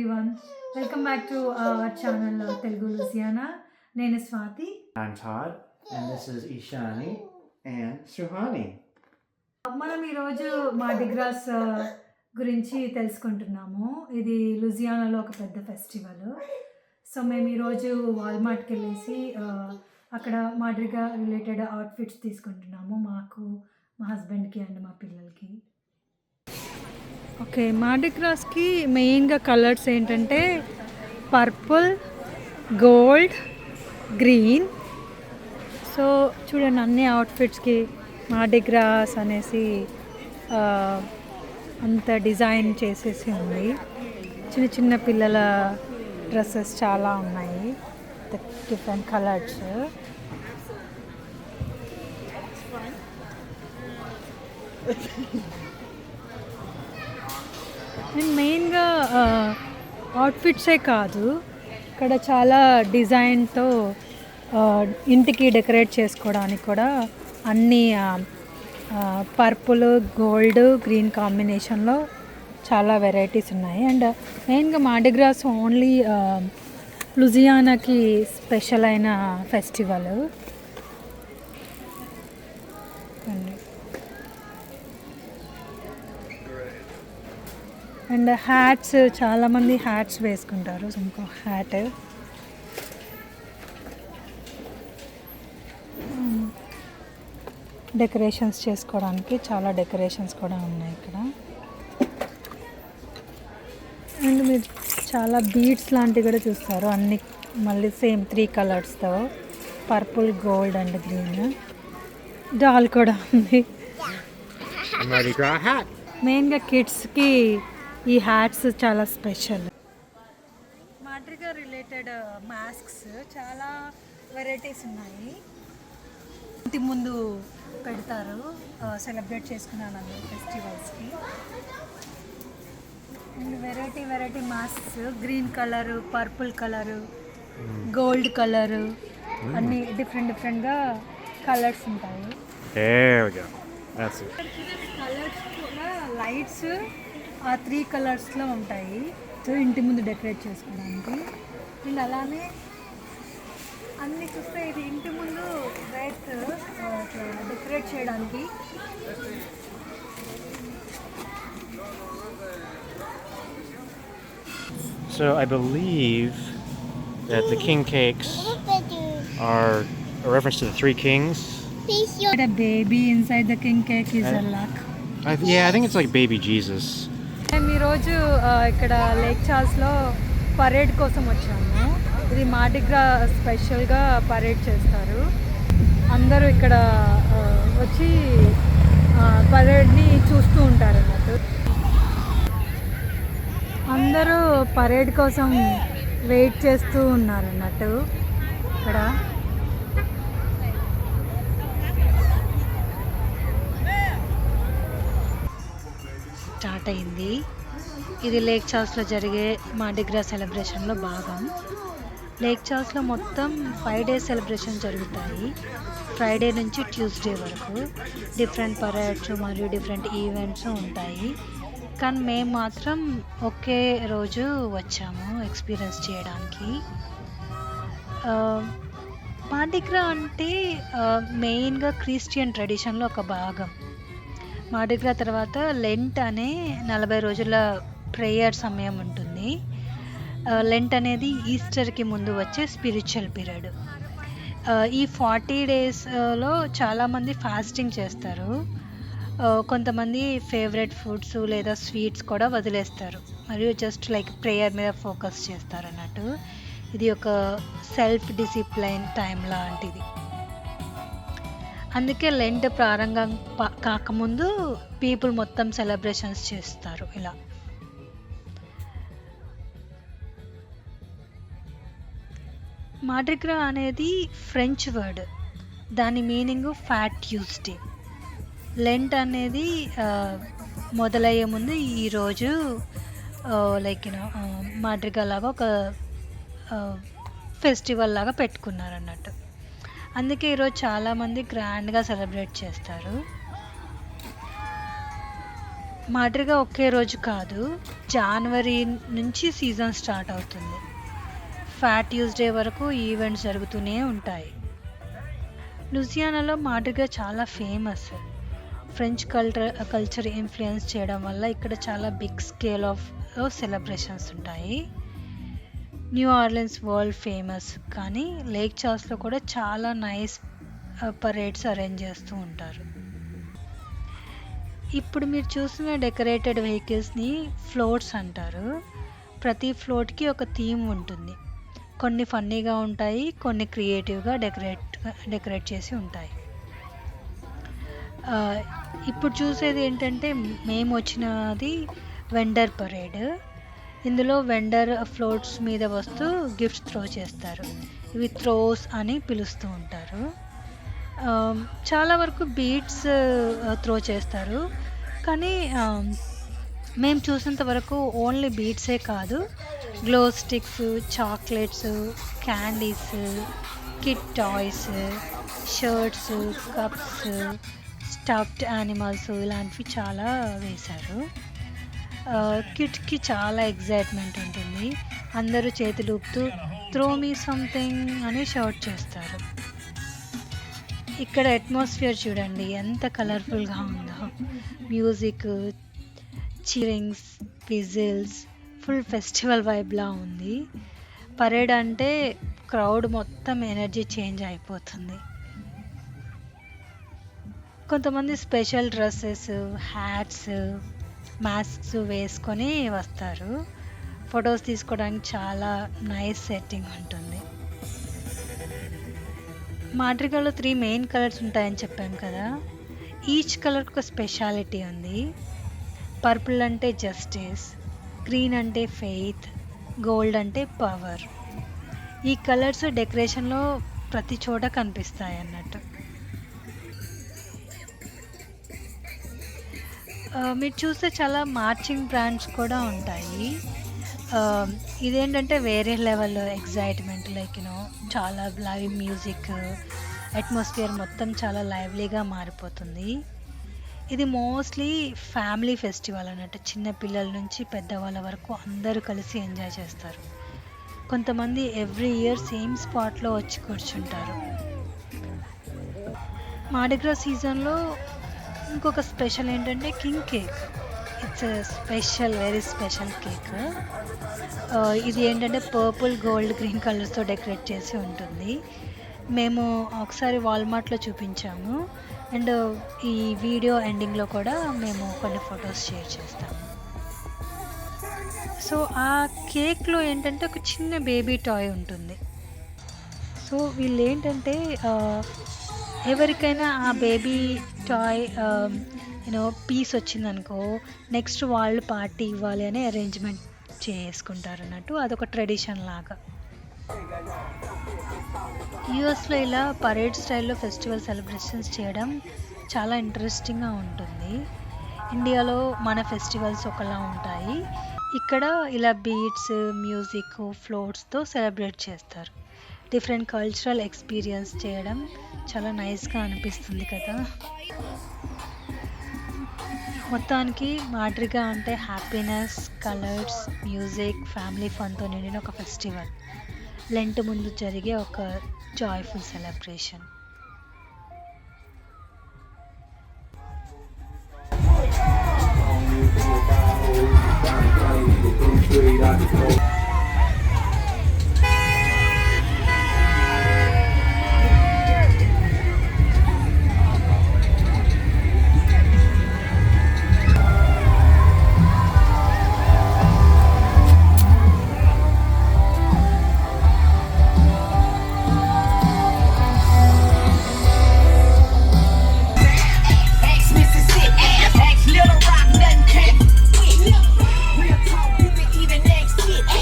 everyone. Welcome back to our channel Telugu Luciana. Name is Swati. I'm Todd, and this is Ishani and Suhani. మనం ఈరోజు మార్డి gross గురించి తెలుసుకుంటున్నాము. ఇది లూజియానాలో ఒక పెద్ద festival. So మేము ఈరోజు వాల్మార్ట్కి వెళ్ళేసి అక్కడ మార్డిగా రిలేటెడ్ అవుట్ఫిట్స్ తీసుకుంటున్నాము మాకు, మా హస్బెండ్కి అండ్ మా పిల్లలకి. ఓకే, మార్డి గ్రాస్కి మెయిన్గా కలర్స్ ఏంటంటే పర్పుల్, గోల్డ్, గ్రీన్. సో చూడండి, అన్ని అవుట్ఫిట్స్కి మార్డి గ్రాస్ అనేసి అంత డిజైన్ చేసేసి ఉంది. చిన్న చిన్న పిల్లల డ్రెస్సెస్ చాలా ఉన్నాయి, డిఫరెంట్ కలర్స్. అండ్ మెయిన్గా అవుట్ఫిట్సే కాదు, ఇక్కడ చాలా డిజైన్తో ఇంటికి డెకరేట్ చేసుకోవడానికి కూడా అన్నీ పర్పుల్, గోల్డ్, గ్రీన్ కాంబినేషన్లో చాలా వెరైటీస్ ఉన్నాయి. అండ్ మెయిన్గా మార్డి గ్రాస్ ఓన్లీ లూజియానాకి స్పెషల్ అయిన ఫెస్టివల్. అండ్ హ్యాట్స్, చాలామంది హ్యాట్స్ వేసుకుంటారు. ఇంకో హ్యాట్, డెకరేషన్స్ చేసుకోవడానికి చాలా డెకరేషన్స్ కూడా ఉన్నాయి ఇక్కడ. అండ్ మీరు చాలా బీడ్స్ లాంటివి కూడా చూస్తారు, అన్ని మళ్ళీ సేమ్ 3 కలర్స్తో, purple, gold and green. Doll కూడా ఉంది. మెయిన్గా కిడ్స్కి ఈ హ్యాట్స్ చాలా స్పెషల్. మార్డిగా రిలేటెడ్ మాస్క్స్ చాలా వెరైటీస్ ఉన్నాయి. ఇంటి ముందు పెడతారు సెలబ్రేట్ చేసుకున్నాను అందరూ ఫెస్టివల్స్కి. And variety masks, green colour, purple colour, gold colour, అన్ని డిఫరెంట్గా కలర్స్ ఉంటాయి. కలర్స్ కూడా లైట్స్ ఆ 3 కలర్స్లో ఉంటాయి. సో ఇంటి ముందు డెకరేట్ చేసుకోవడానికి. అండ్ అలానే అన్నీ చూస్తే ఇది ఇంటి ముందు డెకరేట్ చేయడానికి. So I believe that the king cakes are a reference to the 3 kings. A baby inside the king cake is a luck. I think it's like baby Jesus. మేము ఈరోజు ఇక్కడ లేక్ చార్ల్స్లో పరేడ్ కోసం వచ్చాము. ఇది మార్డిగ్రా స్పెషల్గా parade చేస్తారు. అందరూ ఇక్కడ వచ్చి పరేడ్ని చూస్తూ ఉంటారు అన్నట్టు. అందరూ పరేడ్ కోసం వెయిట్ చేస్తూ ఉన్నారు అన్నట్టు. ఇక్కడ స్టార్ట్ అయింది. ఇది లేక్ చార్ల్స్లో జరిగే మార్డి గ్రా సెలబ్రేషన్లో భాగం. లేక్ చార్ల్స్లో మొత్తం 5 days సెలబ్రేషన్ జరుగుతాయి. ఫ్రైడే నుంచి ట్యూస్డే వరకు డిఫరెంట్ పరేడ్స్ మరియు డిఫరెంట్ ఈవెంట్స్ ఉంటాయి. కానీ మేము మాత్రం ఒకే రోజు వచ్చాము ఎక్స్పీరియన్స్ చేయడానికి. మార్డి గ్రా అంటే మెయిన్గా క్రిస్టియన్ ట్రెడిషన్లో ఒక భాగం. మార్డి గ్రా తర్వాత లెంట్ అనే 40 రోజుల ప్రేయర్ సమయం ఉంటుంది. లెంట్ అనేది ఈస్టర్కి ముందు వచ్చే స్పిరిచువల్ పీరియడ్. ఈ 40 daysలో చాలామంది ఫాస్టింగ్ చేస్తారు. కొంతమంది ఫేవరెట్ ఫుడ్స్ లేదా స్వీట్స్ కూడా వదిలేస్తారు మరియు జస్ట్ లైక్ ప్రేయర్ మీద ఫోకస్ చేస్తారు అన్నట్టు. ఇది ఒక సెల్ఫ్ డిసిప్లైన్ టైం లాంటిది. అందుకే లెంట్ ప్రారంభం కాకముందు పీపుల్ మొత్తం సెలబ్రేషన్స్ చేస్తారు ఇలా. మార్డి గ్రా అనేది ఫ్రెంచ్ వర్డ్, దాని మీనింగ్ ఫ్యాట్ ట్యూస్డే. లెంట్ అనేది మొదలయ్యే ముందు ఈరోజు లైక్ మార్డి గ్రా లాగా ఒక ఫెస్టివల్ లాగా పెట్టుకున్నారు అన్నట్టు. అందుకే ఈరోజు చాలామంది గ్రాండ్గా సెలబ్రేట్ చేస్తారు. మాదిరిగా ఒకే రోజు కాదు, జనవరి నుంచి సీజన్ స్టార్ట్ అవుతుంది. ఫ్యాట్ ట్యూస్డే వరకు ఈవెంట్స్ జరుగుతూనే ఉంటాయి. లూజియానాలో మాదిరిగా చాలా ఫేమస్. ఫ్రెంచ్ కల్చర్ ఇన్ఫ్లుయెన్స్ చేయడం వల్ల ఇక్కడ చాలా బిగ్ స్కేల్ ఆఫ్ సెలబ్రేషన్స్ ఉంటాయి. న్యూ ఆర్లిన్స్ వరల్డ్ ఫేమస్, కానీ లేక్ చార్ల్స్లో కూడా చాలా నైస్ పరేడ్స్ అరేంజ్ చేస్తూ ఉంటారు. ఇప్పుడు మీరు చూసిన డెకరేటెడ్ వెహికల్స్ని ఫ్లోట్స్ అంటారు. ప్రతి ఫ్లోట్కి ఒక థీమ్ ఉంటుంది. కొన్ని ఫన్నీగా ఉంటాయి, కొన్ని క్రియేటివ్గా డెకరేట్ చేసి ఉంటాయి. ఇప్పుడు చూసేది ఏంటంటే, మేము వచ్చినది వెండర్ పరేడ్. ఇందులో వెండర్ ఫ్లోట్స్ మీద వస్తూ గిఫ్ట్స్ త్రో చేస్తారు. ఇవి త్రోస్ అని పిలుస్తూ ఉంటారు. చాలా వరకు బీట్స్ త్రో చేస్తారు, కానీ మేము చూసినంత వరకు ఓన్లీ బీట్సే కాదు, glow sticks, chocolates, candies, kid toys, shirts, cups, stuffed animals ఇలాంటివి చాలా వేశారు. కిడ్స్కి చాలా ఎగ్జైట్మెంట్ ఉంటుంది. అందరూ చేతులు ఊపుతూ త్రో మీ సంథింగ్ అని షౌట్ చేస్తారు. ఇక్కడ అట్మాస్ఫియర్ చూడండి ఎంత కలర్ఫుల్గా ఉందో. మ్యూజిక్, చీరింగ్స్, విజిల్స్, ఫుల్ ఫెస్టివల్ వైబ్లా ఉంది. పరేడ్ అంటే క్రౌడ్ మొత్తం ఎనర్జీ చేంజ్ అయిపోతుంది. కొంతమంది స్పెషల్ డ్రెస్సెస్, హ్యాట్స్, మాస్క్స్ వేసుకొని వస్తారు. ఫొటోస్ తీసుకోవడానికి చాలా నైస్ సెట్టింగ్ ఉంటుంది. మాడ్రిగాలో 3 మెయిన్ కలర్స్ ఉంటాయని చెప్పాం కదా. ఈచ్ కలర్కి ఒక స్పెషాలిటీ ఉంది. పర్పుల్ అంటే జస్టిస్, గ్రీన్ అంటే ఫెయిత్, గోల్డ్ అంటే పవర్. ఈ కలర్స్ డెకరేషన్లో ప్రతి చోట కనిపిస్తాయి అన్నట్టు. మీరు చూస్తే చాలా మార్చింగ్ బ్రాండ్స్ కూడా ఉంటాయి. ఇదేంటంటే వేరే లెవెల్లో ఎగ్జైట్మెంట్, లైక్ చాలా లైవ్ మ్యూజిక్, అట్మాస్ఫియర్ మొత్తం చాలా లైవ్లీగా మారిపోతుంది. ఇది మోస్ట్లీ ఫ్యామిలీ ఫెస్టివల్ అన్నట్టు. చిన్న పిల్లల నుంచి పెద్దవాళ్ళ వరకు అందరూ కలిసి ఎంజాయ్ చేస్తారు. కొంతమంది ఎవ్రీ ఇయర్ సేమ్ స్పాట్లో వచ్చి కూర్చుంటారు. మార్డిగ్రా సీజన్లో ఇంకొక స్పెషల్ ఏంటంటే king cake. It's special, very special cake. ఇది ఏంటంటే పర్పుల్, గోల్డ్, గ్రీన్ కలర్స్తో డెకరేట్ చేసి ఉంటుంది. మేము ఒకసారి వాల్మార్ట్లో చూపించాము, అండ్ ఈ వీడియో ఎండింగ్లో కూడా మేము కొన్ని ఫొటోస్ షేర్ చేస్తాము. సో ఆ కేక్లో ఏంటంటే ఒక చిన్న బేబీ టాయ్ ఉంటుంది. సో వీళ్ళు ఏంటంటే ఎవరికైనా ఆ బేబీ టాయ్ పీస్ వచ్చిందనుకో, నెక్స్ట్ వాళ్ళు పార్టీ ఇవ్వాలి అని అరేంజ్మెంట్ చేసుకుంటారు అన్నట్టు. అదొక ట్రెడిషన్ లాగా. యూఎస్లో ఇలా పరేడ్ స్టైల్లో ఫెస్టివల్ సెలబ్రేషన్స్ చేయడం చాలా ఇంట్రెస్టింగ్గా ఉంటుంది. ఇండియాలో మన ఫెస్టివల్స్ ఒకలా ఉంటాయి, ఇక్కడ ఇలా బీట్స్, మ్యూజిక్, ఫ్లోట్స్తో సెలబ్రేట్ చేస్తారు. డిఫరెంట్ కల్చరల్ ఎక్స్పీరియన్స్ చేయడం చాలా నైస్గా అనిపిస్తుంది కదా. మొత్తానికి మాడ్రిగా అంటే హ్యాపీనెస్, కలర్స్, మ్యూజిక్, ఫ్యామిలీ ఫన్తో నిండిన ఒక ఫెస్టివల్. లెంట్ ముందు జరిగే ఒక joyful celebration. Real talk, you can even next it.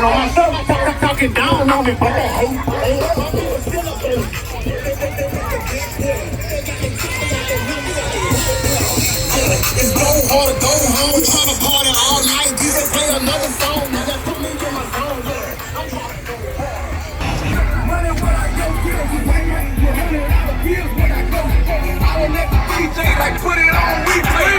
on myself, talking down on me, but they hate. It's go hard, go home, tryna party all night. DJ play another song, now that put me in my zone. Yeah, I'm running what I go get, $100 bills when I go. I don't let the DJ like put it on replay.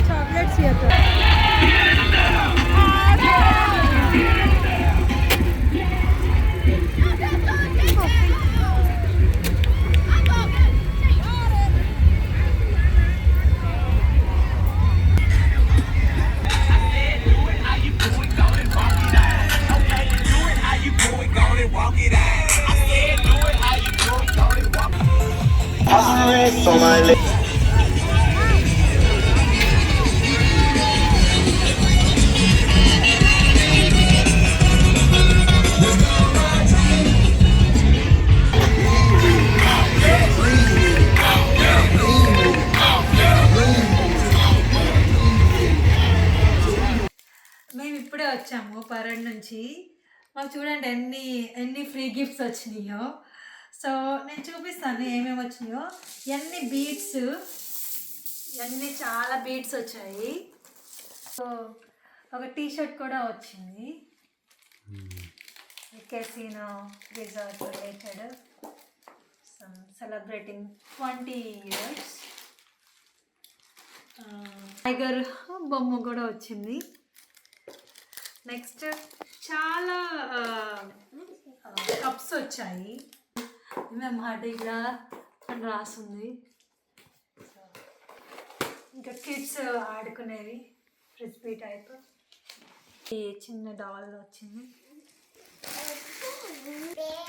Chocolates ఇవ్వదు. So my మేము ఇప్పుడే వచ్చాము parade నుంచి. మాకు చూడండి ఎన్ని ఎన్ని free gifts వచ్చినాయో. సో నేను చూపిస్తాను ఏమేమి వచ్చినాయో. ఎన్ని బీట్స్, ఎన్ని చాలా బీట్స్ వచ్చాయి. సో ఒక టీషర్ట్ కూడా వచ్చింది, casino resort related, celebrating 20 years. Tiger బొమ్మ కూడా వచ్చింది. నెక్స్ట్ చాలా కప్స్ వచ్చాయి. మేము హార్డీగా అని రాసింది. ఇంకా కిడ్స్ ఆడుకునేవి ఫ్రిస్బీ టైప్. ఈ చిన్న డాల్ వచ్చింది,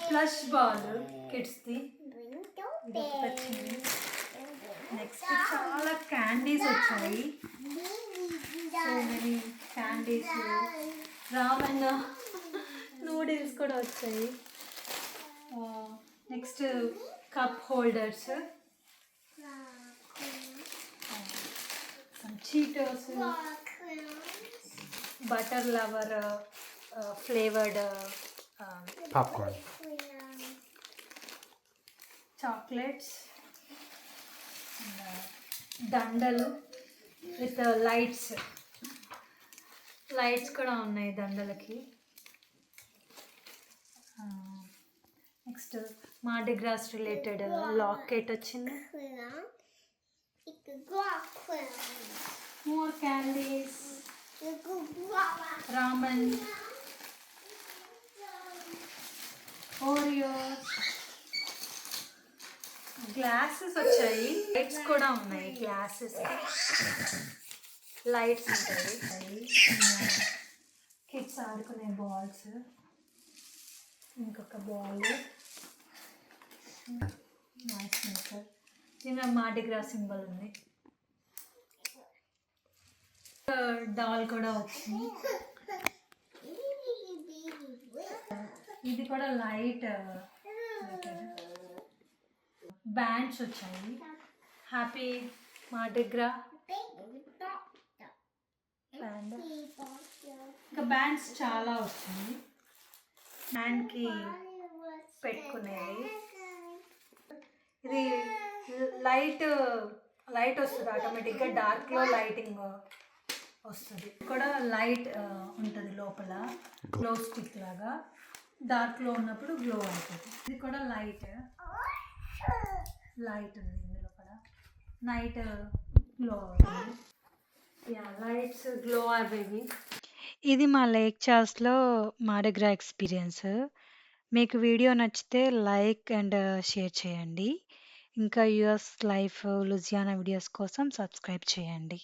ఫ్లష్ బాల్ కిడ్స్ది ఇది వచ్చింది. నెక్స్ట్ చాలా క్యాండీస్ వచ్చాయి, so many candies. Ramen noodles కూడా వచ్చాయి. Next cup holders, Cheetos, butter lover flavoured Popcorn. Chocolates, దండలు విత్ లైట్స్ కూడా ఉన్నాయి దండలకి. నెక్స్ట్ మార్డిగ్రాస్ రిలేటెడ్ లాకెట్ వచ్చింది. More candies, ramen, Oreos, glasses వచ్చాయి. లైట్స్ కూడా ఉన్నాయి, గ్లాసెస్ లైట్స్ ఉంటాయి. కిడ్స్ ఆడుకునే బాల్స్, ఇంకొక బాల్, నైస్ మేకర్. దీని మార్డిగ్రా సింబల్ ఉంది. డాల్ కూడా వచ్చింది. ఇది కూడా లైట్ బ్యాండ్స్ వచ్చాయి. Happy Mardi Gras band. ఇంకా బ్యాండ్స్ చాలా వచ్చింది. హ్యాండ్కి పెట్టుకునేది. ఇది లైట్ వస్తుంది ఆటోమేటిక్గా, డార్క్లో లైటింగ్ వస్తుంది. కూడా లైట్ ఉంటుంది లోపల, గ్లో స్టిక్ లాగా. డార్క్లో ఉన్నప్పుడు గ్లో అవుతుంది. ఇది కూడా లైట్ ఉంది ఇందులో కూడా, నైట్ గ్లో అవుతుంది. లైట్స్ గ్లో అవేవి. ఇది మా లేక్ చార్ల్స్లో మార్డిగ్రా ఎక్స్పీరియన్స్. మీకు వీడియో నచ్చితే లైక్ అండ్ షేర్ చేయండి. ఇంకా యుఎస్ లైఫ్ లూజియానా వీడియోస్ కోసం సబ్స్క్రైబ్ చేయండి.